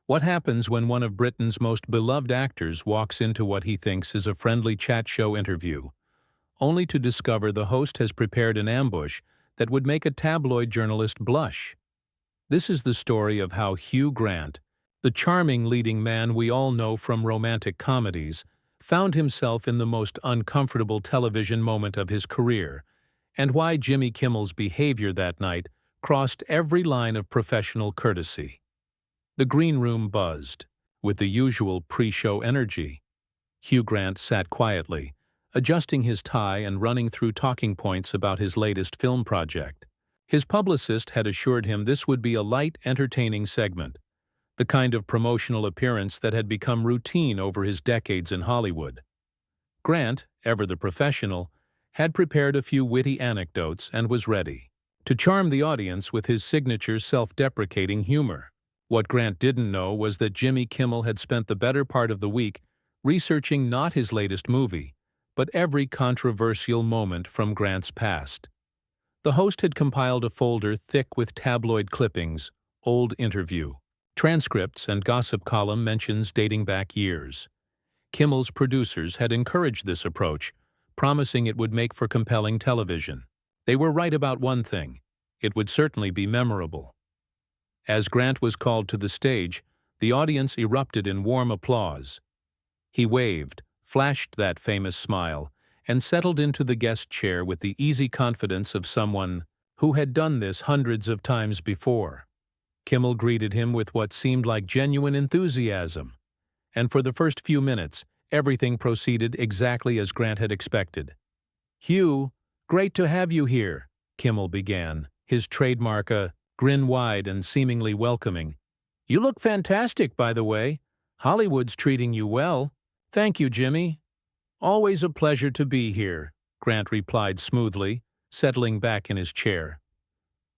What happens when one of Britain's most beloved actors walks into what he thinks is a friendly chat show interview, only to discover the host has prepared an ambush that would make a tabloid journalist blush? This is the story of how Hugh Grant, the charming leading man we all know from romantic comedies, found himself in the most uncomfortable television moment of his career, and why Jimmy Kimmel's behavior that night crossed every line of professional courtesy. The green room buzzed, with the usual pre-show energy. Hugh Grant sat quietly, adjusting his tie and running through talking points about his latest film project. His publicist had assured him this would be a light, entertaining segment, the kind of promotional appearance that had become routine over his decades in Hollywood. Grant, ever the professional, had prepared a few witty anecdotes and was ready to charm the audience with his signature self-deprecating humor. What Grant didn't know was that Jimmy Kimmel had spent the better part of the week researching not his latest movie, but every controversial moment from Grant's past. The host had compiled a folder thick with tabloid clippings, old interview, transcripts, and gossip column mentions dating back years. Kimmel's producers had encouraged this approach, promising it would make for compelling television. They were right about one thing: it would certainly be memorable. As Grant was called to the stage, the audience erupted in warm applause. He waved, flashed that famous smile, and settled into the guest chair with the easy confidence of someone who had done this hundreds of times before. Kimmel greeted him with what seemed like genuine enthusiasm, and for the first few minutes, everything proceeded exactly as Grant had expected. "Hugh, great to have you here," Kimmel began, his trademark grin wide and seemingly welcoming. "You look fantastic, by the way. Hollywood's treating you well." "Thank you, Jimmy. Always a pleasure to be here," Grant replied smoothly, settling back in his chair.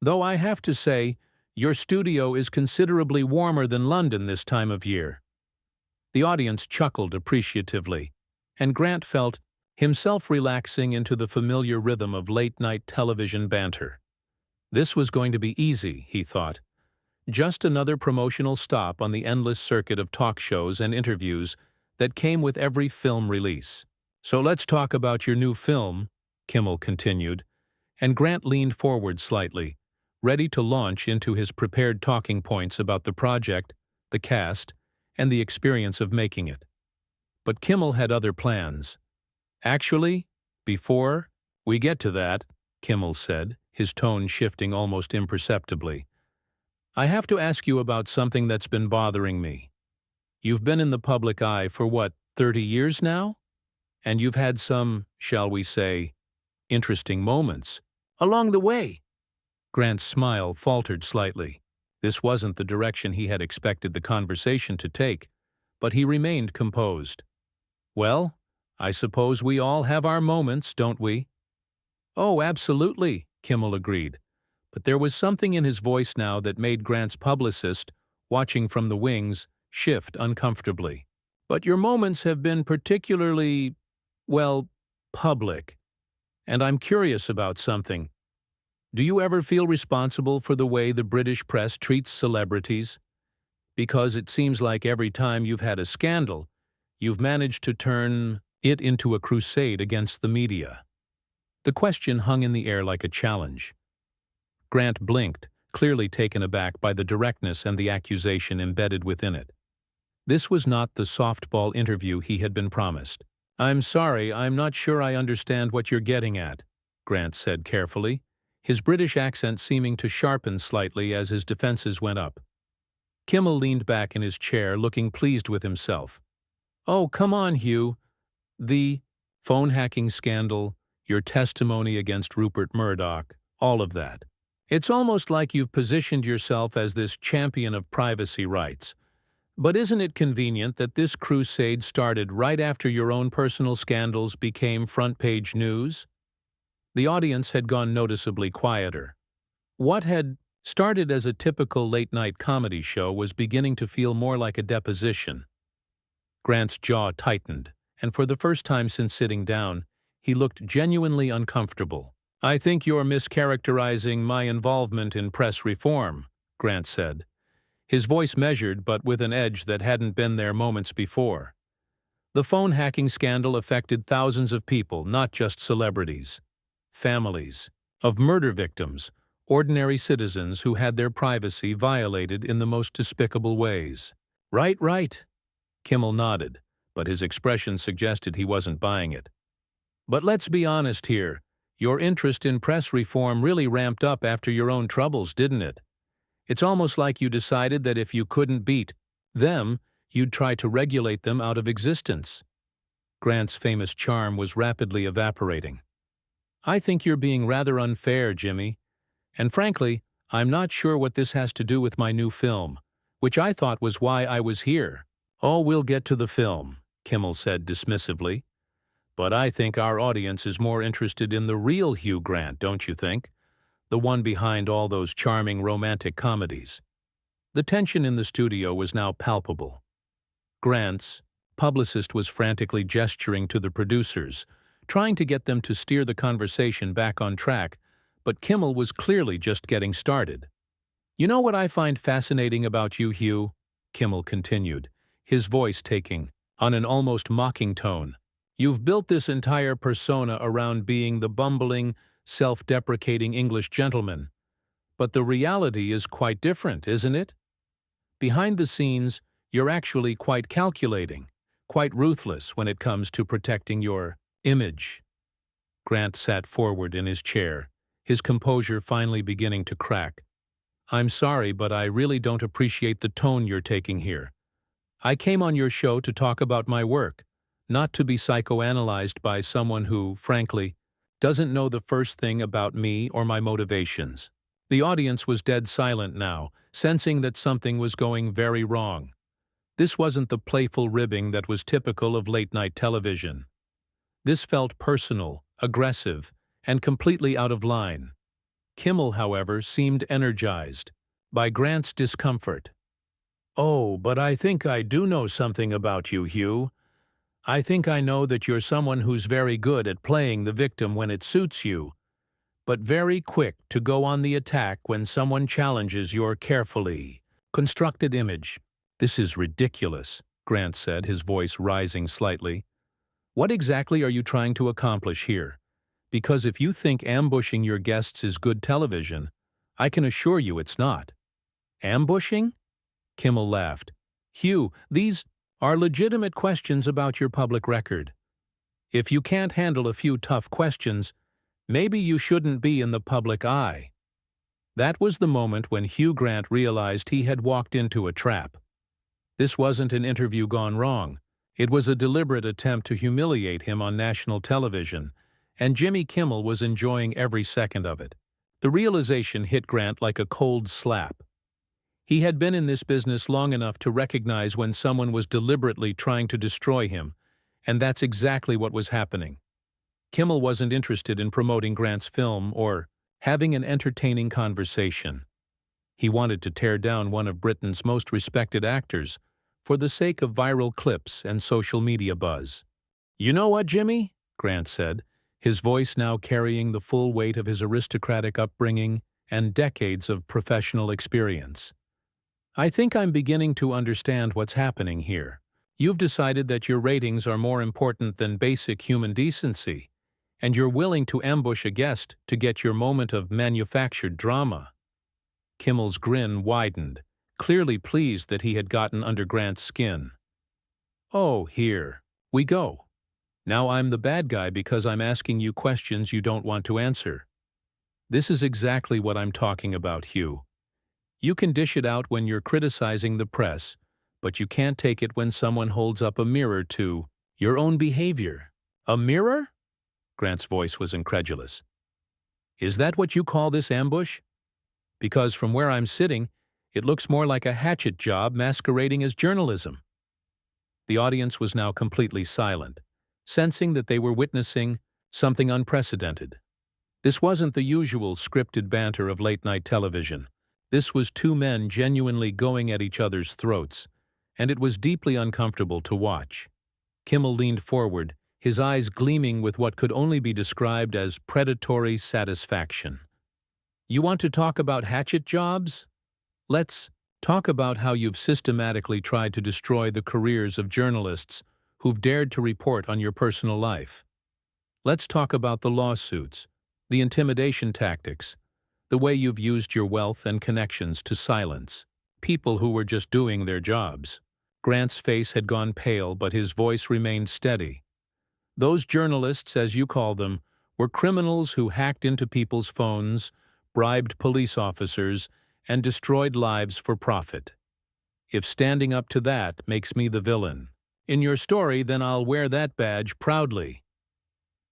"Though I have to say, your studio is considerably warmer than London this time of year." The audience chuckled appreciatively, and Grant felt himself relaxing into the familiar rhythm of late-night television banter. This was going to be easy, he thought. Just another promotional stop on the endless circuit of talk shows and interviews that came with every film release. "So let's talk about your new film," Kimmel continued, and Grant leaned forward slightly, ready to launch into his prepared talking points about the project, the cast, and the experience of making it. But Kimmel had other plans. "Actually, before we get to that," Kimmel said, his tone shifting almost imperceptibly, "I have to ask you about something that's been bothering me. You've been in the public eye for, 30 years now? And you've had some, shall we say, interesting moments along the way." Grant's smile faltered slightly. This wasn't the direction he had expected the conversation to take, but he remained composed. "Well, I suppose we all have our moments, don't we?" "Oh, absolutely," Kimmel agreed, but there was something in his voice now that made Grant's publicist, watching from the wings, shift uncomfortably. "But your moments have been particularly, public. And I'm curious about something. Do you ever feel responsible for the way the British press treats celebrities? Because it seems like every time you've had a scandal, you've managed to turn it into a crusade against the media." The question hung in the air like a challenge. Grant blinked, clearly taken aback by the directness and the accusation embedded within it. This was not the softball interview he had been promised. "I'm sorry, I'm not sure I understand what you're getting at," Grant said carefully, his British accent seeming to sharpen slightly as his defenses went up. Kimmel leaned back in his chair, looking pleased with himself. "Oh, come on, Hugh. The phone hacking scandal, your testimony against Rupert Murdoch, all of that. It's almost like you've positioned yourself as this champion of privacy rights. But isn't it convenient that this crusade started right after your own personal scandals became front-page news?" The audience had gone noticeably quieter. What had started as a typical late-night comedy show was beginning to feel more like a deposition. Grant's jaw tightened, and for the first time since sitting down, he looked genuinely uncomfortable. "I think you're mischaracterizing my involvement in press reform," Grant said, his voice measured but with an edge that hadn't been there moments before. The phone hacking scandal affected thousands of people, not just celebrities. Families of murder victims, ordinary citizens who had their privacy violated in the most despicable ways. Right. Kimmel nodded, but his expression suggested he wasn't buying it. But let's be honest here. Your interest in press reform really ramped up after your own troubles, didn't it? It's almost like you decided that if you couldn't beat them, you'd try to regulate them out of existence. Grant's famous charm was rapidly evaporating. I think you're being rather unfair, Jimmy. And frankly, I'm not sure what this has to do with my new film, which I thought was why I was here. Oh, we'll get to the film, Kimmel said dismissively. But I think our audience is more interested in the real Hugh Grant, don't you think? The one behind all those charming romantic comedies. The tension in the studio was now palpable. Grant's publicist was frantically gesturing to the producers, trying to get them to steer the conversation back on track, but Kimmel was clearly just getting started. You know what I find fascinating about you, Hugh? Kimmel continued, his voice taking on an almost mocking tone. You've built this entire persona around being the bumbling, self-deprecating English gentleman. But the reality is quite different, isn't it? Behind the scenes, you're actually quite calculating, quite ruthless when it comes to protecting your image. Grant sat forward in his chair, his composure finally beginning to crack. I'm sorry, but I really don't appreciate the tone you're taking here. I came on your show to talk about my work, not to be psychoanalyzed by someone who, frankly, doesn't know the first thing about me or my motivations. The audience was dead silent now, sensing that something was going very wrong. This wasn't the playful ribbing that was typical of late-night television. This felt personal, aggressive, and completely out of line. Kimmel, however, seemed energized by Grant's discomfort. Oh, but I think I do know something about you, Hugh. I think I know that you're someone who's very good at playing the victim when it suits you, but very quick to go on the attack when someone challenges your carefully constructed image. This is ridiculous, Grant said, his voice rising slightly. What exactly are you trying to accomplish here? Because if you think ambushing your guests is good television, I can assure you it's not. Ambushing? Kimmel laughed. Hugh, these are legitimate questions about your public record. If you can't handle a few tough questions, maybe you shouldn't be in the public eye. That was the moment when Hugh Grant realized he had walked into a trap. This wasn't an interview gone wrong. It was a deliberate attempt to humiliate him on national television, and Jimmy Kimmel was enjoying every second of it. The realization hit Grant like a cold slap. He had been in this business long enough to recognize when someone was deliberately trying to destroy him, and that's exactly what was happening. Kimmel wasn't interested in promoting Grant's film or having an entertaining conversation. He wanted to tear down one of Britain's most respected actors for the sake of viral clips and social media buzz. You know what, Jimmy? Grant said, his voice now carrying the full weight of his aristocratic upbringing and decades of professional experience. I think I'm beginning to understand what's happening here. You've decided that your ratings are more important than basic human decency, and you're willing to ambush a guest to get your moment of manufactured drama. Kimmel's grin widened, clearly pleased that he had gotten under Grant's skin. Oh, here we go. Now I'm the bad guy because I'm asking you questions you don't want to answer. This is exactly what I'm talking about, Hugh. You can dish it out when you're criticizing the press, but you can't take it when someone holds up a mirror to your own behavior. A mirror? Grant's voice was incredulous. Is that what you call this ambush? Because from where I'm sitting, it looks more like a hatchet job masquerading as journalism. The audience was now completely silent, sensing that they were witnessing something unprecedented. This wasn't the usual scripted banter of late-night television. This was two men genuinely going at each other's throats, and it was deeply uncomfortable to watch. Kimmel leaned forward, his eyes gleaming with what could only be described as predatory satisfaction. You want to talk about hatchet jobs? Let's Talk about how you've systematically tried to destroy the careers of journalists who've dared to report on your personal life. Let's talk about the lawsuits, the intimidation tactics, the way you've used your wealth and connections to silence people who were just doing their jobs. Grant's face had gone pale, but his voice remained steady. Those journalists, as you call them, were criminals who hacked into people's phones, bribed police officers, and destroyed lives for profit. If standing up to that makes me the villain in your story, then I'll wear that badge proudly.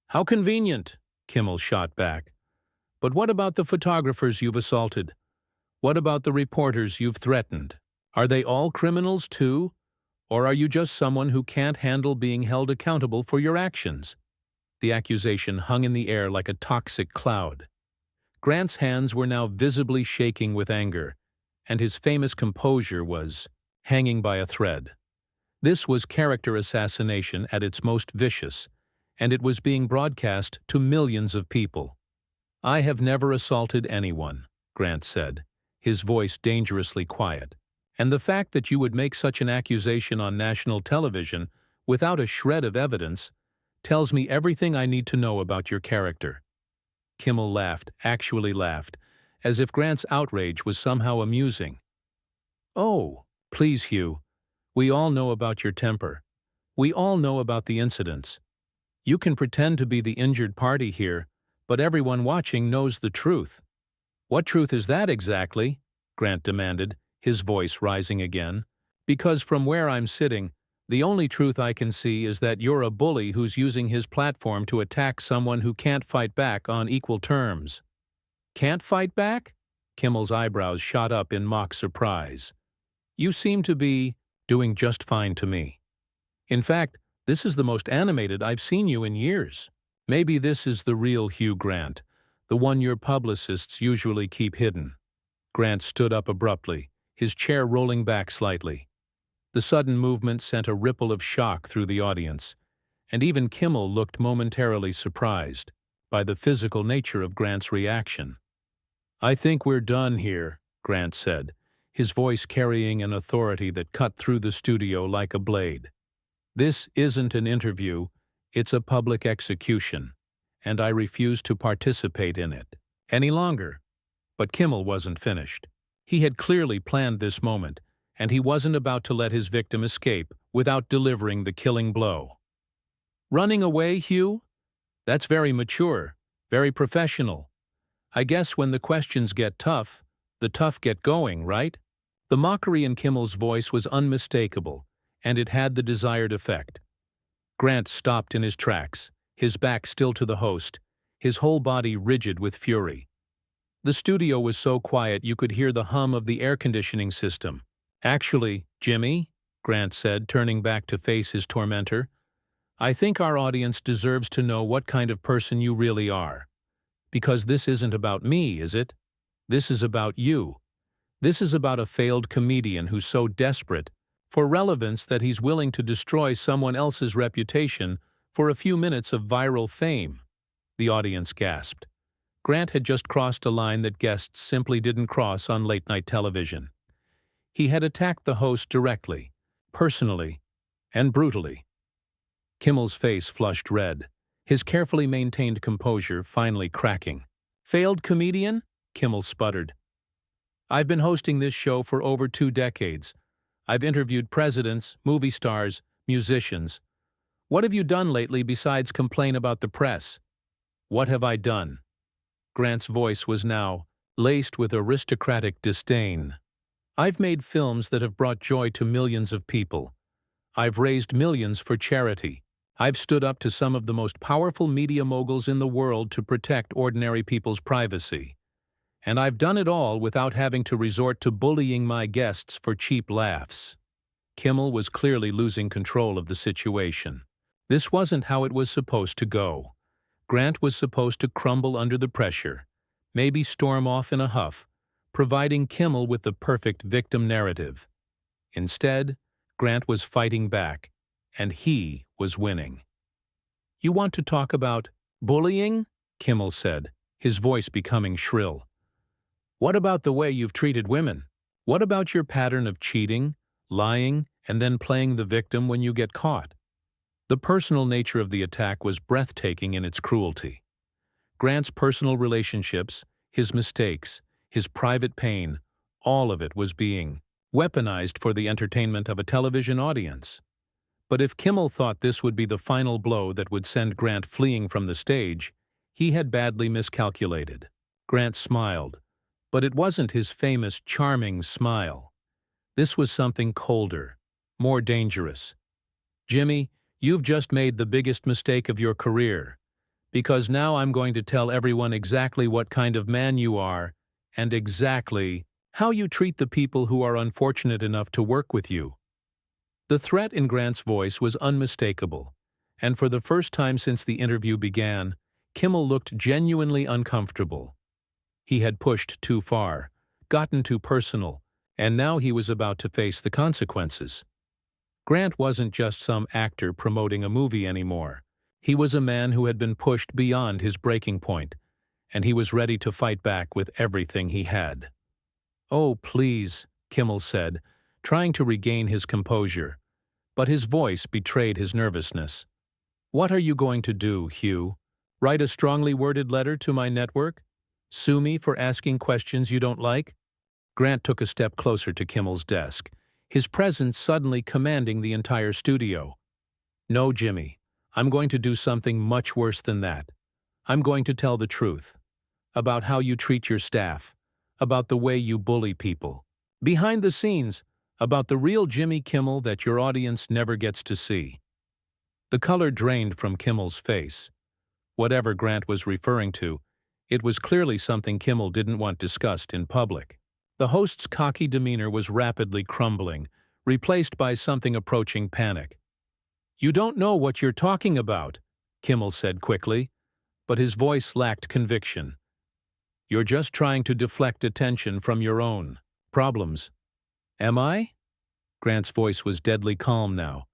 How convenient, Kimmel shot back. But what about the photographers you've assaulted? What about the reporters you've threatened? Are they all criminals too? Or are you just someone who can't handle being held accountable for your actions? The accusation hung in the air like a toxic cloud. Grant's hands were now visibly shaking with anger, and his famous composure was hanging by a thread. This was character assassination at its most vicious, and it was being broadcast to millions of people. I have never assaulted anyone, Grant said, his voice dangerously quiet. And the fact that you would make such an accusation on national television without a shred of evidence tells me everything I need to know about your character. Kimmel laughed, actually laughed, as if Grant's outrage was somehow amusing. Oh, please, Hugh. We all know about your temper. We all know about the incidents. You can pretend to be the injured party here, but everyone watching knows the truth. What truth is that exactly? Grant demanded, his voice rising again. Because from where I'm sitting, the only truth I can see is that you're a bully who's using his platform to attack someone who can't fight back on equal terms. Can't fight back? Kimmel's eyebrows shot up in mock surprise. You seem to be doing just fine to me. In fact, this is the most animated I've seen you in years. Maybe this is the real Hugh Grant, the one your publicists usually keep hidden. Grant stood up abruptly, his chair rolling back slightly. The sudden movement sent a ripple of shock through the audience, and even Kimmel looked momentarily surprised by the physical nature of Grant's reaction. I think we're done here, Grant said, his voice carrying an authority that cut through the studio like a blade. This isn't an interview, it's a public execution, and I refuse to participate in it any longer. But Kimmel wasn't finished. He had clearly planned this moment, and he wasn't about to let his victim escape without delivering the killing blow. Running away, Hugh? That's very mature, very professional. I guess when the questions get tough, the tough get going, right? The mockery in Kimmel's voice was unmistakable, and it had the desired effect. Grant stopped in his tracks, his back still to the host, his whole body rigid with fury. The studio was so quiet you could hear the hum of the air conditioning system. Actually, Jimmy, Grant said, turning back to face his tormentor, I think our audience deserves to know what kind of person you really are. Because this isn't about me, is it? This is about you. This is about a failed comedian who's so desperate for relevance that he's willing to destroy someone else's reputation for a few minutes of viral fame. The audience gasped. Grant had just crossed a line that guests simply didn't cross on late-night television. He had attacked the host directly, personally, and brutally. Kimmel's face flushed red, his carefully maintained composure finally cracking. Failed comedian? Kimmel sputtered. I've been hosting this show for over 2 decades. I've interviewed presidents, movie stars, musicians. What have you done lately besides complain about the press? What have I done? Grant's voice was now laced with aristocratic disdain. I've made films that have brought joy to millions of people. I've raised millions for charity. I've stood up to some of the most powerful media moguls in the world to protect ordinary people's privacy. And I've done it all without having to resort to bullying my guests for cheap laughs. Kimmel was clearly losing control of the situation. This wasn't how it was supposed to go. Grant was supposed to crumble under the pressure, maybe storm off in a huff, providing Kimmel with the perfect victim narrative. Instead, Grant was fighting back, and he was winning. You want to talk about bullying? Kimmel said, his voice becoming shrill. What about the way you've treated women? What about your pattern of cheating, lying, and then playing the victim when you get caught? The personal nature of the attack was breathtaking in its cruelty. Grant's personal relationships, his mistakes, his private pain, all of it was being weaponized for the entertainment of a television audience. But if Kimmel thought this would be the final blow that would send Grant fleeing from the stage, he had badly miscalculated. Grant smiled, but it wasn't his famous, charming smile. This was something colder, more dangerous. "Jimmy, you've just made the biggest mistake of your career, because now I'm going to tell everyone exactly what kind of man you are and exactly how you treat the people who are unfortunate enough to work with you." The threat in Grant's voice was unmistakable, and for the first time since the interview began, Kimmel looked genuinely uncomfortable. He had pushed too far, gotten too personal, and now he was about to face the consequences. Grant wasn't just some actor promoting a movie anymore. He was a man who had been pushed beyond his breaking point, and he was ready to fight back with everything he had. "Oh, please," Kimmel said, trying to regain his composure, but his voice betrayed his nervousness. "What are you going to do, Hugh? Write a strongly worded letter to my network? Sue me for asking questions you don't like?" Grant took a step closer to Kimmel's desk, his presence suddenly commanding the entire studio. "No, Jimmy, I'm going to do something much worse than that. I'm going to tell the truth. About how you treat your staff, about the way you bully people. Behind the scenes, about the real Jimmy Kimmel that your audience never gets to see." The color drained from Kimmel's face. Whatever Grant was referring to, it was clearly something Kimmel didn't want discussed in public. The host's cocky demeanor was rapidly crumbling, replaced by something approaching panic. "You don't know what you're talking about," Kimmel said quickly, but his voice lacked conviction. "You're just trying to deflect attention from your own problems." "Am I?" Grant's voice was deadly calm now.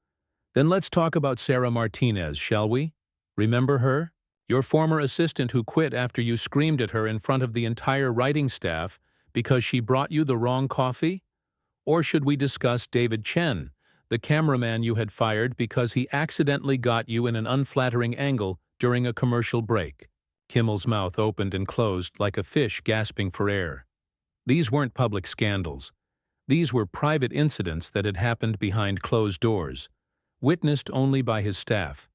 "Then let's talk about Sarah Martinez, shall we? Remember her? Your former assistant who quit after you screamed at her in front of the entire writing staff because she brought you the wrong coffee? Or should we discuss David Chen, the cameraman you had fired because he accidentally got you in an unflattering angle during a commercial break?" Kimmel's mouth opened and closed like a fish gasping for air. These weren't public scandals. These were private incidents that had happened behind closed doors, witnessed only by his staff.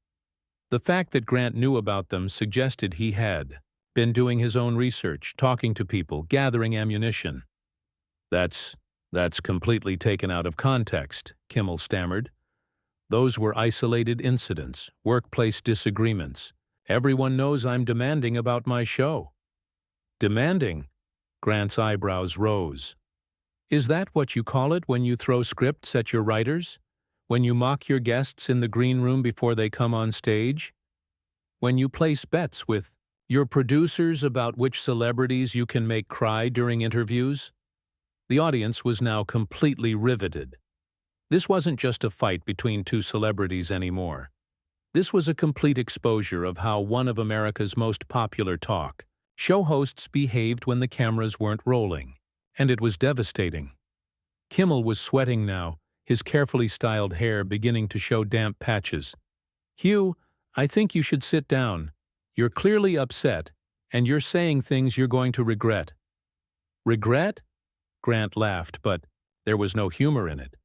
The fact that Grant knew about them suggested he had been doing his own research, talking to people, gathering ammunition. That's completely taken out of context," Kimmel stammered. "Those were isolated incidents, workplace disagreements. Everyone knows I'm demanding about my show." "Demanding?" Grant's eyebrows rose. "Is that what you call it when you throw scripts at your writers? When you mock your guests in the green room before they come on stage? When you place bets with your producers about which celebrities you can make cry during interviews?" The audience was now completely riveted. This wasn't just a fight between two celebrities anymore. This was a complete exposure of how one of America's most popular talk show hosts behaved when the cameras weren't rolling, and it was devastating. Kimmel was sweating now, his carefully styled hair beginning to show damp patches. "Hugh, I think you should sit down. You're clearly upset, and you're saying things you're going to regret." "Regret?" Grant laughed, but there was no humor in it.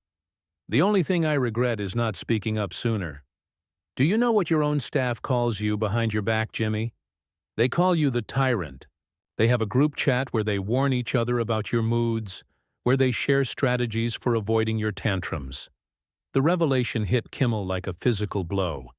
"The only thing I regret is not speaking up sooner. Do you know what your own staff calls you behind your back, Jimmy? They call you the tyrant. They have a group chat where they warn each other about your moods, where they share strategies for avoiding your tantrums." The revelation hit Kimmel like a physical blow.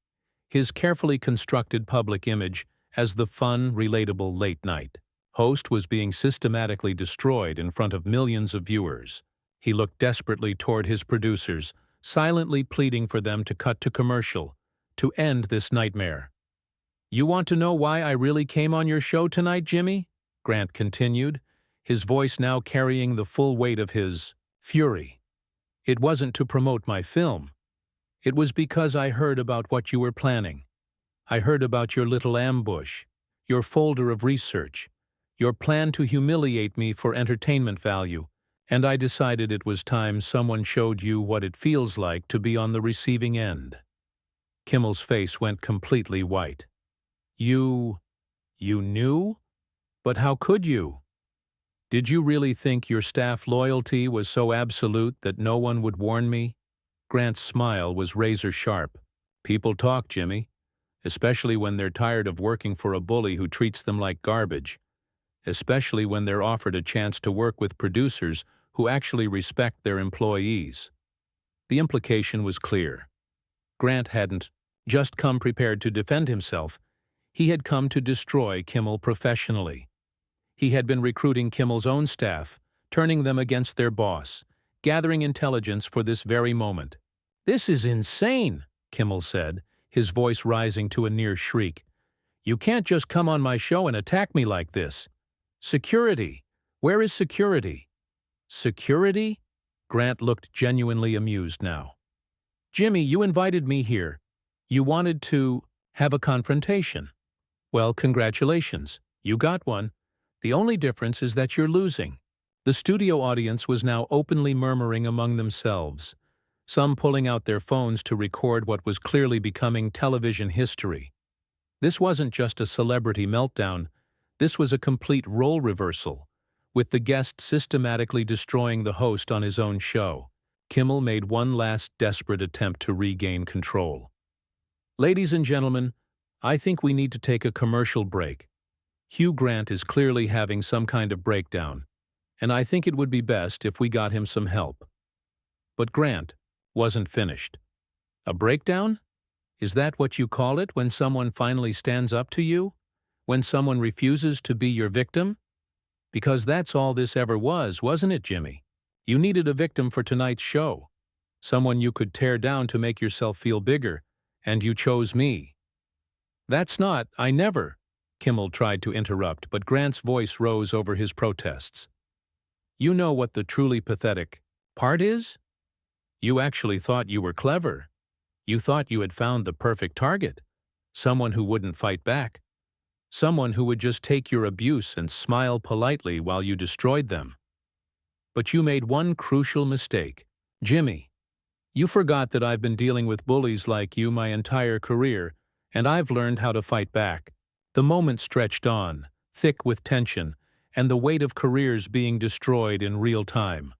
His carefully constructed public image as the fun, relatable late-night host was being systematically destroyed in front of millions of viewers. He looked desperately toward his producers, silently pleading for them to cut to commercial, to end this nightmare. "You want to know why I really came on your show tonight, Jimmy?" Grant continued, his voice now carrying the full weight of his fury. "It wasn't to promote my film. It was because I heard about what you were planning. I heard about your little ambush, your folder of research, your plan to humiliate me for entertainment value, And I decided it was time someone showed you what it feels like to be on the receiving end. Kimmel's face went completely white. You knew? But how could you? Did you really think your staff loyalty was so absolute that no one would warn me? Grant's smile was razor sharp. People talk, Jimmy, especially when they're tired of working for a bully who treats them like garbage, especially when they're offered a chance to work with producers who actually respect their employees. The implication was clear. Grant hadn't just come prepared to defend himself. He had come to destroy Kimmel professionally. He had been recruiting Kimmel's own staff, turning them against their boss, gathering intelligence for this very moment. "This is insane," Kimmel said, his voice rising to a near shriek. "You can't just come on my show and attack me like this. Security! Where is security?" "Security?" Grant looked genuinely amused now. "Jimmy, you invited me here. You wanted to have a confrontation. Well, congratulations. You got one. The only difference is that you're losing." The studio audience was now openly murmuring among themselves, some pulling out their phones to record what was clearly becoming television history. This wasn't just a celebrity meltdown, this was a complete role reversal, with the guest systematically destroying the host on his own show. Kimmel made one last desperate attempt to regain control. "Ladies and gentlemen, I think we need to take a commercial break. Hugh Grant is clearly having some kind of breakdown, and I think it would be best if we got him some help." But Grant wasn't finished. "A breakdown? Is that what you call it when someone finally stands up to you? When someone refuses to be your victim? Because that's all this ever was, wasn't it, Jimmy? You needed a victim for tonight's show. Someone you could tear down to make yourself feel bigger, and you chose me." "That's not, I never," Kimmel tried to interrupt, but Grant's voice rose over his protests. "You know what the truly pathetic part is? You actually thought you were clever. You thought you had found the perfect target, someone who wouldn't fight back, someone who would just take your abuse and smile politely while you destroyed them. But you made one crucial mistake. Jimmy, you forgot that I've been dealing with bullies like you my entire career, and I've learned how to fight back." The moment stretched on, thick with tension, and the weight of careers being destroyed in real time.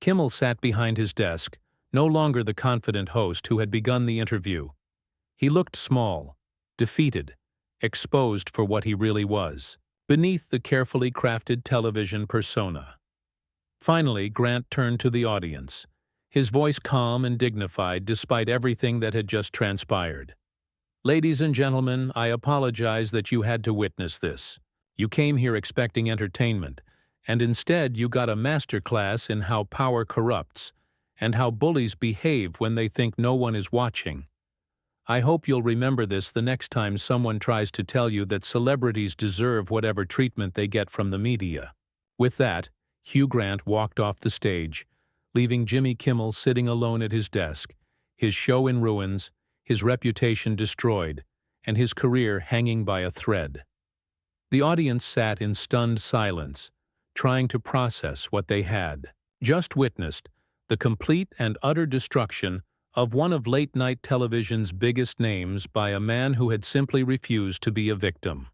Kimmel sat behind his desk, no longer the confident host who had begun the interview. He looked small, defeated, exposed for what he really was, beneath the carefully crafted television persona. Finally, Grant turned to the audience, his voice calm and dignified despite everything that had just transpired. "Ladies and gentlemen, I apologize that you had to witness this. You came here expecting entertainment, and instead you got a masterclass in how power corrupts and how bullies behave when they think no one is watching. I hope you'll remember this the next time someone tries to tell you that celebrities deserve whatever treatment they get from the media." With that, Hugh Grant walked off the stage, leaving Jimmy Kimmel sitting alone at his desk, his show in ruins, his reputation destroyed, and his career hanging by a thread. The audience sat in stunned silence, trying to process what they had just witnessed, the complete and utter destruction of one of late-night television's biggest names by a man who had simply refused to be a victim.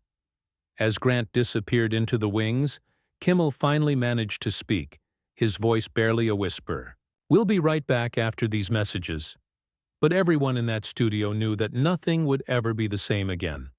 As Grant disappeared into the wings, Kimmel finally managed to speak, his voice barely a whisper. "We'll be right back after these messages." But everyone in that studio knew that nothing would ever be the same again.